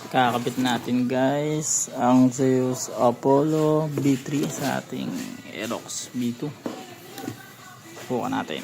Kakabit natin guys ang Zeus Apollo B3 sa ating Aerox B2. Buka natin.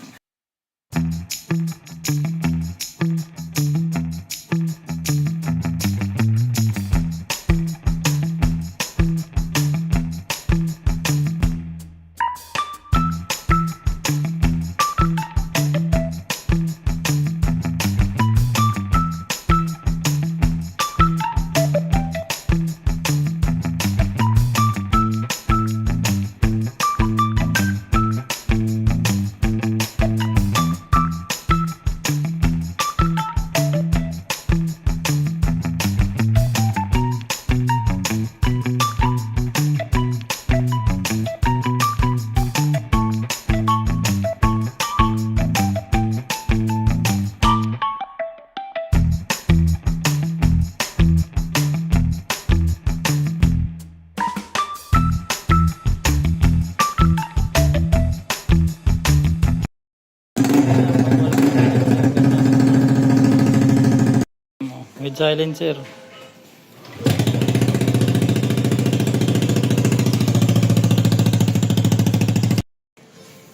With silencer.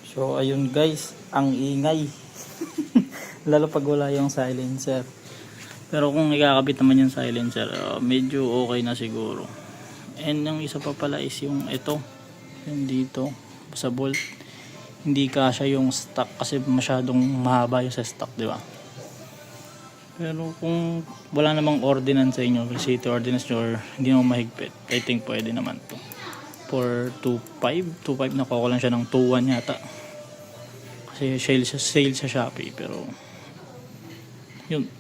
So ayun guys, ang ingay. Lalo pag wala yung silencer. Pero kung ikakabit naman yung silencer, medyo okay na siguro. And yung isa pa pala is yung ito, yung dito sa bolt. Hindi kasya yung stock kasi masyadong mahaba yung sa stock, di ba? Pero kung wala namang ordinance sa inyo, city ordinance or hindi naman mahigpit, I think pwede naman to. For 2.5 nakuha ko lang siya ng 2.1 yata. Kasi sale sa Shopee, pero yun,